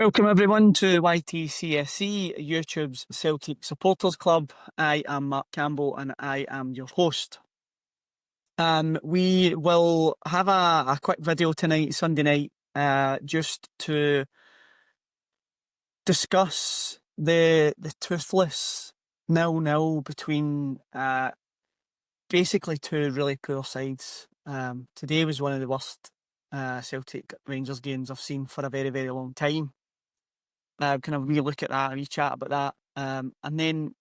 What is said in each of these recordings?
Welcome everyone to YTCSC, YouTube's Celtic Supporters Club. I am Mark Campbell and I am your host. We will have a quick video tonight, Sunday night, just to discuss the Toothless 0-0 between basically two really poor sides. Today was one of the worst Celtic Rangers games I've seen for a very, very long time. Kind of re-look at that, re-chat about that. And then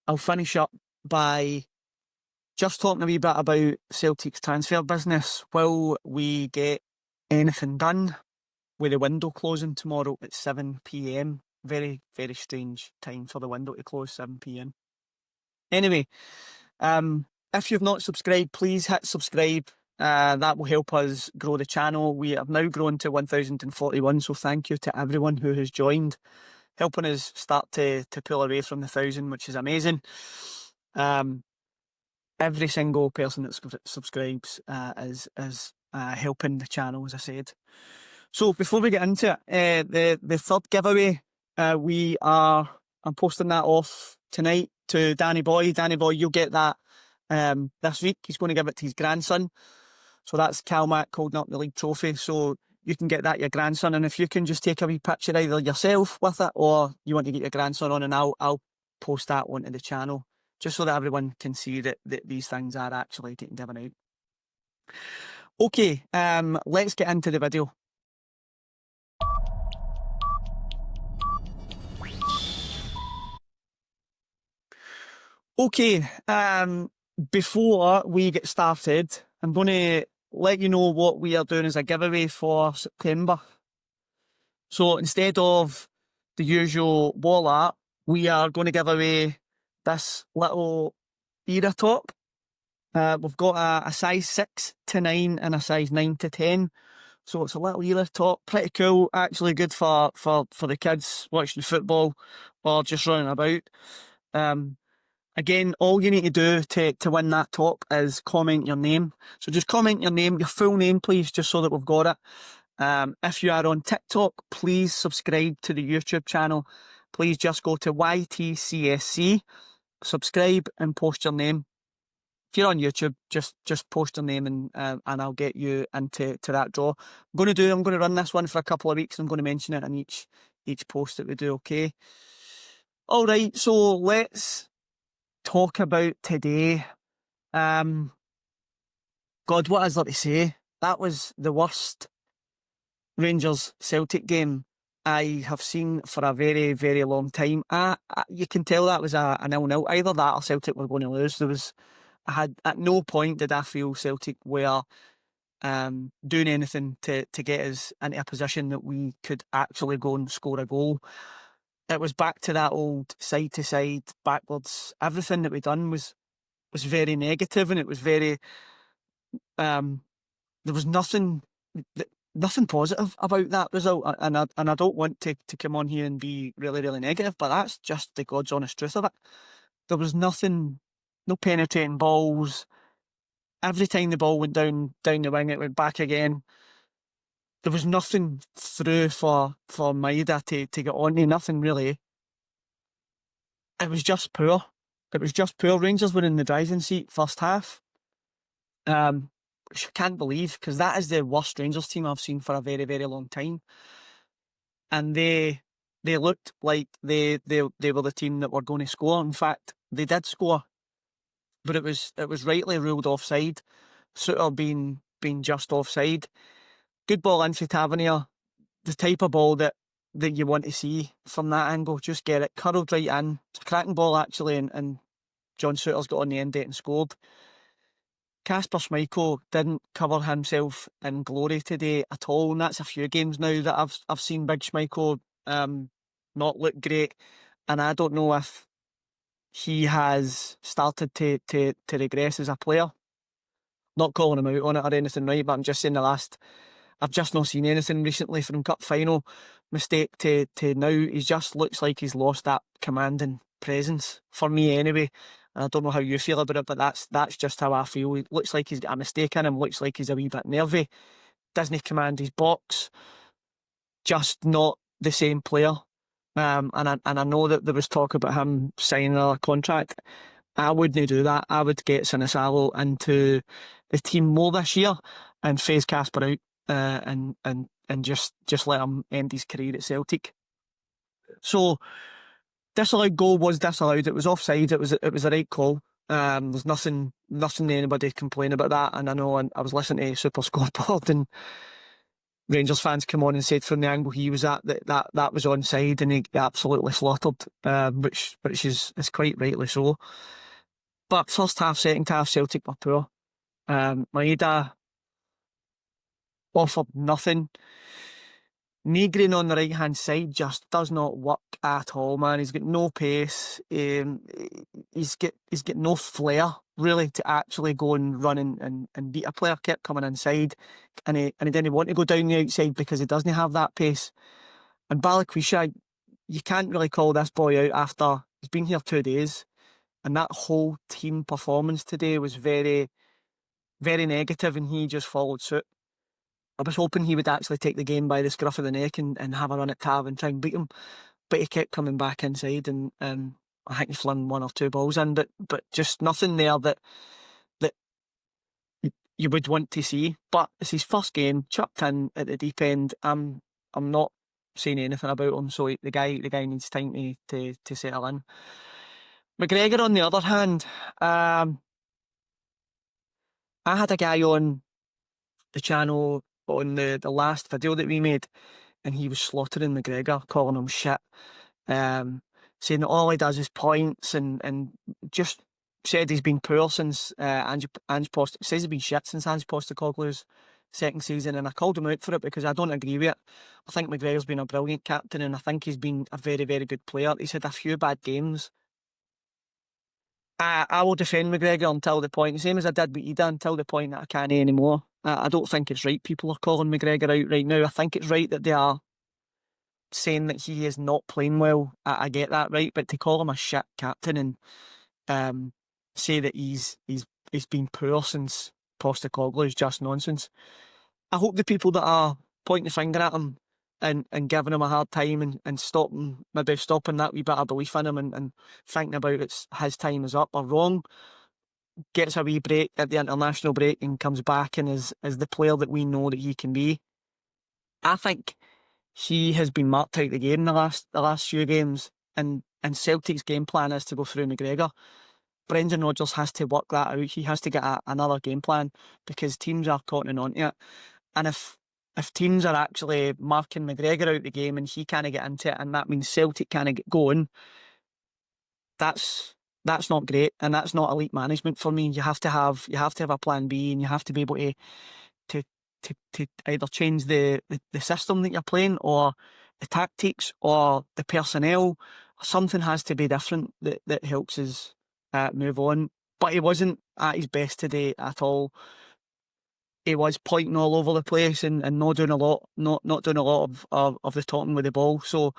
I'll finish up by just talking a wee bit about Celtic's transfer business. Will we get anything done with the window closing tomorrow at 7 p.m? Very, very strange time for the window to close, 7 p.m. Anyway, if you've not subscribed, please hit subscribe. That will help us grow the channel. We have now grown to 1,041, so thank you to everyone who has joined, helping us start to pull away from the 1,000, which is amazing. Every single person that subscribes is helping the channel, as I said. So before we get into it, the third giveaway, I'm posting that off tonight to Danny Boy. Danny Boy, you'll get that this week. He's going to give it to his grandson. So that's Cal Mack holding up the league trophy. So you can get that your grandson, and if you can just take a wee picture either yourself with it or you want to get your grandson on, and I'll post that onto the channel just so that everyone can see that these things are actually getting given out. Okay, let's get into the video. Okay, before we get started, I'm going to let you know what we are doing as a giveaway for September. So instead of the usual wall art, we are going to give away this little era top. We've got a size 6 to 9 and a size 9 to 10. So it's a little era top, pretty cool, actually good for the kids watching football or just running about. Again, all you need to do to win that top is comment your name. So just comment your name, your full name, please, just so that we've got it. If you are on TikTok, please subscribe to the YouTube channel. Please just go to YTCSC, subscribe and post your name. If you're on YouTube, just post your name and I'll get you into that draw. I'm going to run this one for a couple of weeks. I'm going to mention it in each post that we do, okay? All right, so let's talk about today. God, what is there to say? That was the worst Rangers Celtic game I have seen for a very, very long time. You can tell that was a 0-0. Either that or Celtic were going to lose. At no point did I feel Celtic were doing anything to get us into a position that we could actually go and score a goal. It was back to that old side to side, backwards. Everything that we done was very negative, and it was very. There was nothing positive about that result, and I don't want to come on here and be really, really negative, but that's just the God's honest truth of it. There was nothing, no penetrating balls. Every time the ball went down the wing, it went back again. There was nothing through for Maida to get onto, nothing really. It was just poor. Rangers were in the driving seat first half. Which I can't believe, because that is the worst Rangers team I've seen for a very, very long time. And they looked like they were the team that were going to score. In fact, they did score, but it was rightly ruled offside. Suter being just offside. Good ball in for Tavernier. The type of ball that you want to see from that angle. Just get it curled right in. It's a cracking ball actually, and John Suter's got on the end of it and scored. Kasper Schmeichel didn't cover himself in glory today at all, and that's a few games now that I've seen Big Schmeichel not look great, and I don't know if he has started to regress as a player. Not calling him out on it or anything, right? But I'm just saying I've just not seen anything recently from cup final mistake to now. He just looks like he's lost that commanding presence, for me anyway. And I don't know how you feel about it, but that's just how I feel. He looks like he's got a mistake in him, looks like he's a wee bit nervy, doesn't command his box, just not the same player. And I know that there was talk about him signing a contract. I wouldn't do that. I would get Sinisalo into the team more this year and phase Casper out, and just let him end his career at Celtic. So disallowed goal was disallowed. It was offside. It was a right call. There's nothing anybody complain about that. And I know I was listening to Super Scoreboard, and Rangers fans come on and said from the angle he was at that was onside, and he absolutely slaughtered, which is quite rightly so. But first half, second half, Celtic were poor. Maeda offered nothing. Negrin on the right hand side just does not work at all, man. He's got no pace. He's got no flair really to actually go and run and beat a player. Kept coming inside, and he didn't want to go down the outside because he doesn't have that pace. And Balikwisha, you can't really call this boy out after he's been here 2 days, and that whole team performance today was very, very negative, and he just followed suit. I was hoping he would actually take the game by the scruff of the neck and have a run at Tav and try and beat him, but he kept coming back inside, and I think he flung 1 or 2 balls in, but just nothing there that you would want to see. But it's his first game, chucked in at the deep end. I'm not saying anything about him, so the guy needs time to settle in. McGregor, on the other hand, I had a guy on the channel on the last video that we made, and he was slaughtering McGregor, calling him shit, saying that all he does is points, and just said he's been poor since Ange Postecoglou says he's been shit since Ange Postecoglou's second season, and I called him out for it because I don't agree with it. I think McGregor's been a brilliant captain, and I think he's been a very, very good player. He's had a few bad games. I will defend McGregor until the point, the same as I did with Ida, until the point that I can't anymore. I don't think it's right people are calling McGregor out right now. I think it's right that they are saying that he is not playing well. I get that, right? But to call him a shit captain and say that he's been poor since Postecoglou is just nonsense. I hope the people that are pointing the finger at him and giving him a hard time and stopping that wee bit of belief in him and thinking about his time is up are wrong. Gets a wee break at the international break and comes back and is the player that we know that he can be. I think he has been marked out the game the last few games, and Celtic's game plan is to go through McGregor. Brendan Rodgers has to work that out. He has to get another game plan because teams are cottoning onto it. And if teams are actually marking McGregor out the game and he can't get into it, and that means Celtic can't get going, that's not great, and that's not elite management for me. You have to have a plan B, and you have to be able to either change the system that you're playing, or the tactics, or the personnel. Something has to be different that helps us move on. But he wasn't at his best today at all. He was pointing all over the place and not doing a lot, not doing a lot of the talking with the ball. So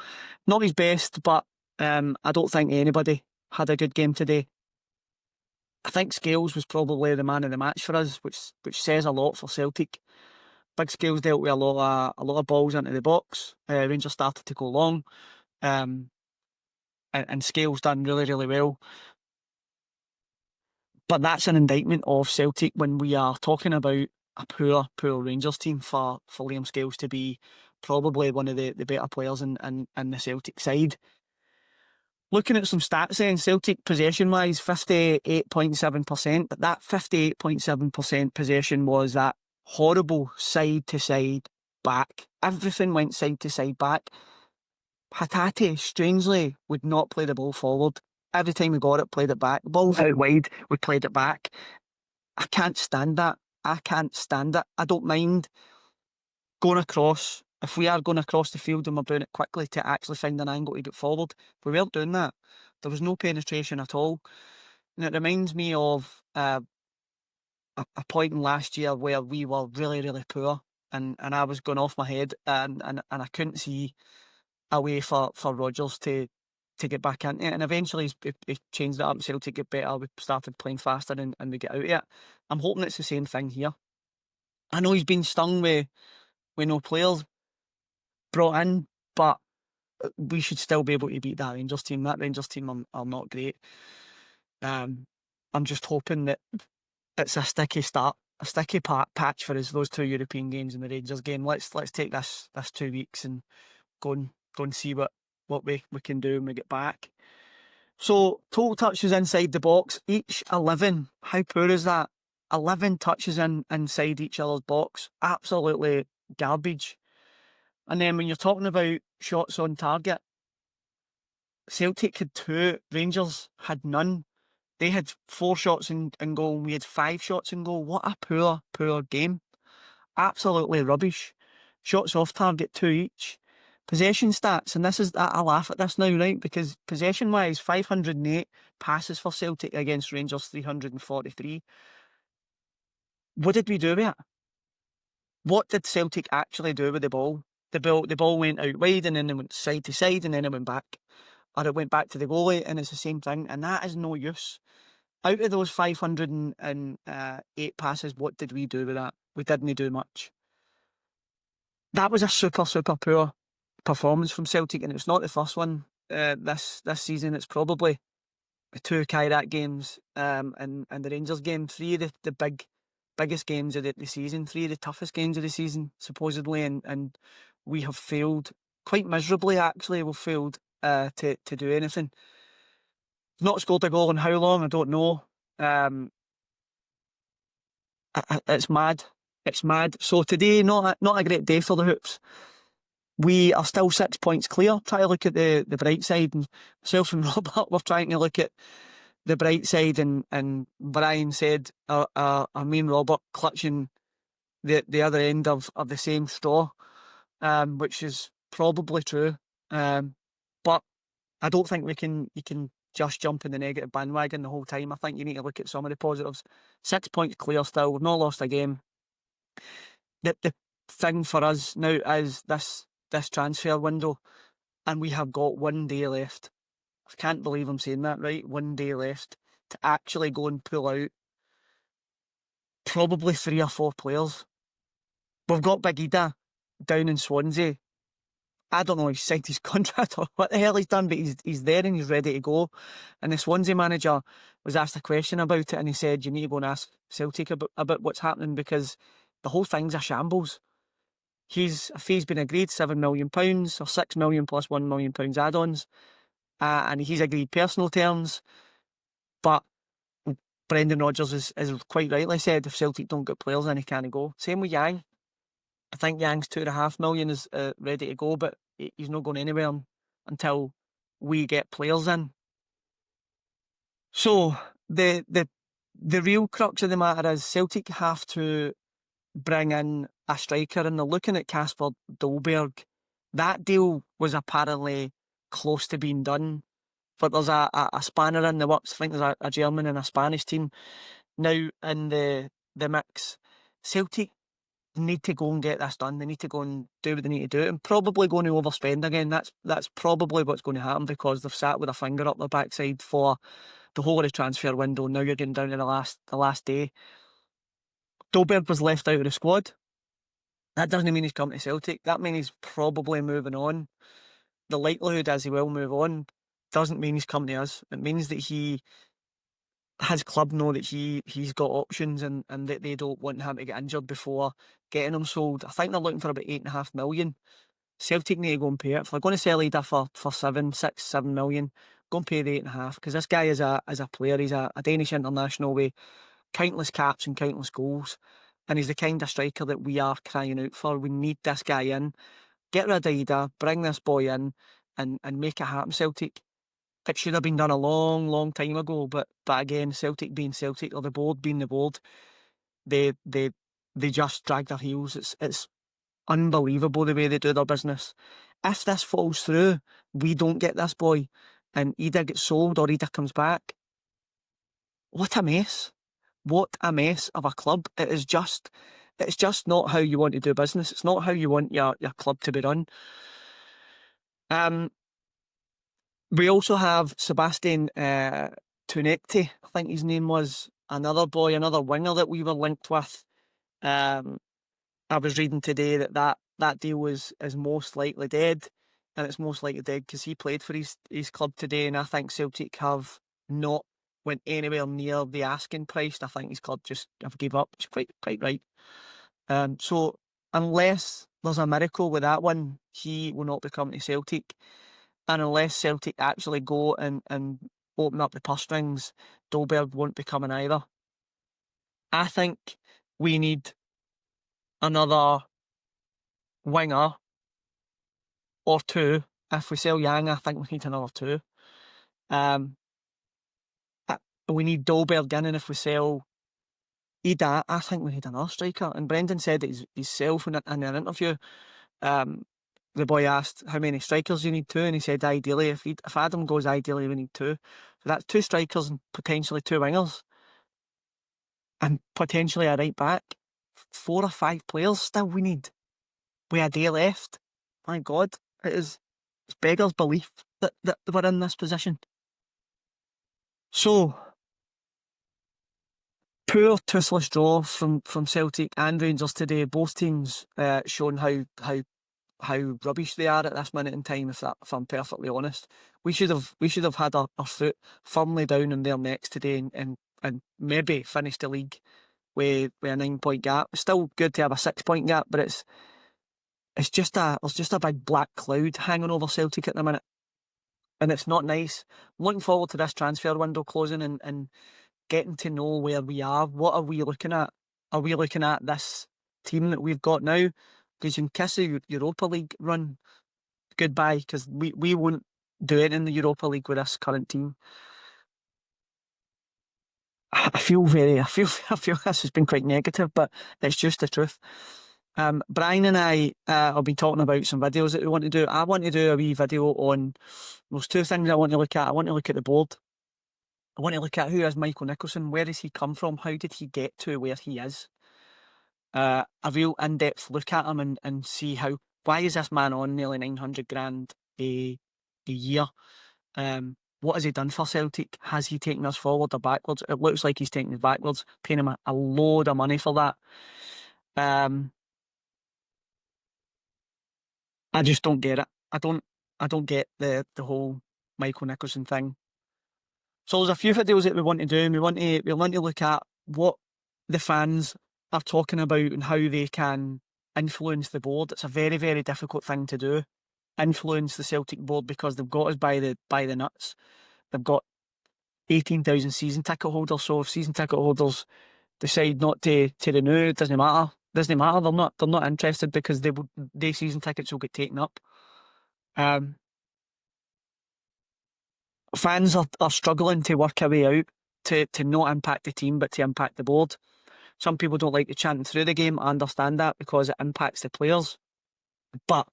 not his best, but I don't think anybody had a good game today. I think Scales was probably the man of the match for us, which says a lot for Celtic. Big Scales dealt with a lot of balls into the box. Rangers started to go long, and Scales done really, really well. But that's an indictment of Celtic when we are talking about a poor Rangers team for Liam Scales to be probably one of the better players in the Celtic side. Looking at some stats then, Celtic possession-wise, 58.7%, but that 58.7% possession was that horrible side-to-side back. Everything went side-to-side back. Hatate, strangely, would not play the ball forward. Every time we got it, played it back. The ball was out wide, we played it back. I can't stand that. I can't stand it. I don't mind going across. If we are going across the field and we're doing it quickly to actually find an angle to get forward, if we weren't doing that, there was no penetration at all. And it reminds me of a point in last year where we were really, really poor, and I was going off my head, and I couldn't see a way for Rodgers to get back into it. And eventually he changed it up. Celtic get better. We started playing faster and we get out of it. I'm hoping it's the same thing here. I know he's been stung with no players brought in, but we should still be able to beat that Rangers team. That Rangers team are not great. I'm just hoping that it's a sticky start, a sticky patch for us, those 2 European games and the Rangers game. Let's take this 2 weeks and go and see what we can do when we get back. So total touches inside the box, each 11. How poor is that? 11 touches inside each other's box. Absolutely garbage. And then when you're talking about shots on target, Celtic had 2, Rangers had none. They had 4 shots in goal, and we had 5 shots in goal. What a poor game. Absolutely rubbish. Shots off target, 2 each. Possession stats, and this is, I laugh at this now, right? Because possession-wise, 508 passes for Celtic against Rangers 343. What did we do with it? What did Celtic actually do with the ball? The ball went out wide, and then it went side to side, and then it went back. Or it went back to the goalie, and it's the same thing, and that is no use. Out of those 508 passes, what did we do with that? We didn't do much. That was a super poor performance from Celtic, and it's not the first one this season. It's probably the 2 Kairat games and the Rangers game. 3 of the biggest games of the season, 3 of the toughest games of the season, supposedly, and we have failed quite miserably. Actually, we've failed to do anything. Not scored a goal in how long? I don't know. It's mad. It's mad. So today, not a great day for the Hoops. We are still 6 points clear. Try to look at the bright side, and myself and Robert were trying to look at the bright side, and Brian said, "I mean Robert clutching the other end of the same straw," which is probably true. But I don't think you can just jump in the negative bandwagon the whole time. I think you need to look at some of the positives. 6 points clear still. We've not lost a game. The thing for us now is this transfer window, and we have got 1 day left. I can't believe I'm saying that, right? 1 day left to actually go and pull out probably 3 or 4 players. We've got Big Ida down in Swansea. I don't know if he's signed his contract or what the hell he's done, but he's there and he's ready to go. And the Swansea manager was asked a question about it, and he said, "You need to go and ask Celtic about what's happening, because the whole thing's a shambles." A fee's been agreed, £7 million, or £6 million plus £1 million add-ons, and he's agreed personal terms. But Brendan Rodgers is quite rightly said, if Celtic don't get players in, he can't go. Same with Yang. I think Yang's £2.5 million is ready to go, but he's not going anywhere until we get players in. So the real crux of the matter is Celtic have to bring in a striker, and they're looking at Kasper Dolberg. That deal was apparently close to being done, but there's a spanner in the works. I think there's a German and a Spanish team now in the mix. Celtic need to go and get this done. They need to go and do what they need to do, and probably going to overspend again. That's probably what's going to happen, because they've sat with a finger up their backside for the whole of the transfer window. Now you're getting down to the last day. Dolberg was left out of the squad. That doesn't mean he's come to Celtic. That means he's probably moving on. The likelihood is he will move on. Doesn't mean he's come to us. It means that his club know that he's got options, and that they don't want him to get injured before getting him sold. I think they're looking for about £8.5 million. Celtic need to go and pay it. If they're going to sell Ida for 7 million, go and pay the 8.5, because this guy is a player. He's a Danish international with countless caps and countless goals, and he's the kind of striker that we are crying out for. We need this guy in. Get rid of Ida, bring this boy in, and make it happen, Celtic. It should have been done a long time ago, but again, Celtic being Celtic, or the board being the board, they just drag their heels. It's unbelievable the way they do their business. If this falls through, we don't get this boy, and Ida gets sold or Ida comes back. What a mess. What a mess of a club. It's just not how you want to do business. It's not how you want your club to be run. We also have Sebastian Tunekti, I think his name was, another winger that we were linked with. I was reading today that deal is most likely dead. and it's most likely dead because he played for his club today, and I think Celtic have not went anywhere near the asking price. I think his club just have gave up. It's quite right. So unless there's a miracle with that one, he will not be coming to Celtic. And unless Celtic actually go and open up the purse strings, Dolberg won't be coming either. I think we need another winger or two. If we sell Yang, I think we need another two. We need Dolberg in, and if we sell Ida, I think we need another striker. And Brendan said it himself in an interview. The boy asked how many strikers you need, two, and he said ideally, if Adam goes, ideally we need two. So that's two strikers and potentially two wingers, and potentially a right back. 4 or 5 players still we need. With a day left, my God, it's beggars belief that we're in this position. So, poor toothless draw from Celtic and Rangers today. Both teams showing how rubbish they are at this minute in time. If I'm perfectly honest, we should have had our foot firmly down in their necks today and maybe finished the league with a 9-point gap. It's still good to have a 6-point gap, but there's just a big black cloud hanging over Celtic at the minute, and it's not nice. I'm looking forward to this transfer window closing and getting to know where we are. What are we looking at? Are we looking at this team that we've got now? Because you can kiss the Europa League run goodbye, because we won't do it in the Europa League with this current team. I feel this has been quite negative, but it's just the truth. Brian and I have been talking about some videos that we want to do. I want to do a wee video on, there's 2 things I want to look at. I want to look at the board. I want to look at who is Michael Nicholson, where does he come from, how did he get to where he is? A real in-depth look at him and see why is this man on nearly 900 grand a year? What has he done for Celtic? Has he taken us forward or backwards? It looks like he's taken us backwards, paying him a load of money for that. I just don't get it. I don't get the whole Michael Nicholson thing. So there's a few videos that we want to do, and we want to look at what the fans are talking about and how they can influence the board. It's a very, very difficult thing to do. Influence the Celtic board, because they've got us by the nuts. They've got 18,000 season ticket holders. So if season ticket holders decide not to renew, it doesn't matter. Doesn't matter. They're not interested, because their season tickets will get taken up. Fans are struggling to work a way out to not impact the team, but to impact the board. Some people don't like to chant through the game. I understand that, because it impacts the players. But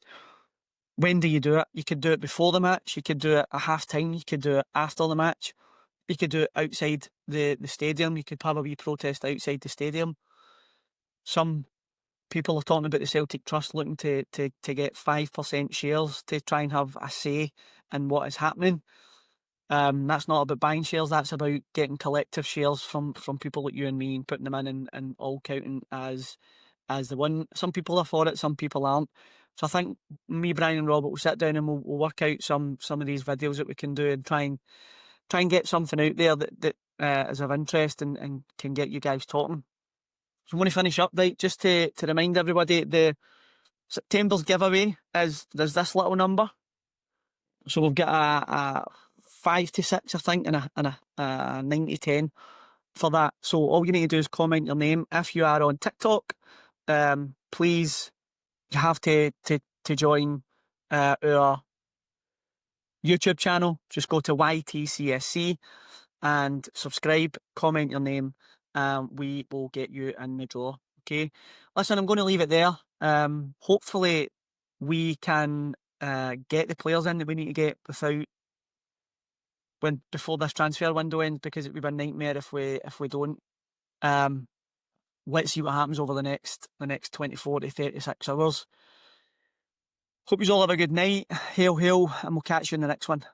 when do you do it? You could do it before the match. You could do it at half time. You could do it after the match. You could do it outside the stadium. You could have a wee protest outside the stadium. Some people are talking about the Celtic Trust looking to get 5% shares to try and have a say in what is happening. That's not about buying shares. That's about getting collective shares from people like you and me and putting them in and all counting as the one. Some people are for it, some people aren't. So I think me, Brian and Robert will sit down and we'll work out some of these videos that we can do and try and get something out there that is of interest and can get you guys talking. So I'm going to finish up, right, just to remind everybody, the September's giveaway there's this little number. So we've got a 5 to 6, I think, and a 9 to 10 for that. So all you need to do is comment your name. If you are on TikTok, please, you have to join our YouTube channel. Just go to YTCSC and subscribe, comment your name, we will get you in the draw. Okay, listen, I'm going to leave it there. Hopefully we can get the players in that we need to get before this transfer window ends, because it would be a nightmare if we don't. Let's see what happens over the next 24 to 36 hours. Hope you all have a good night. Hail, hail, and we'll catch you in the next one.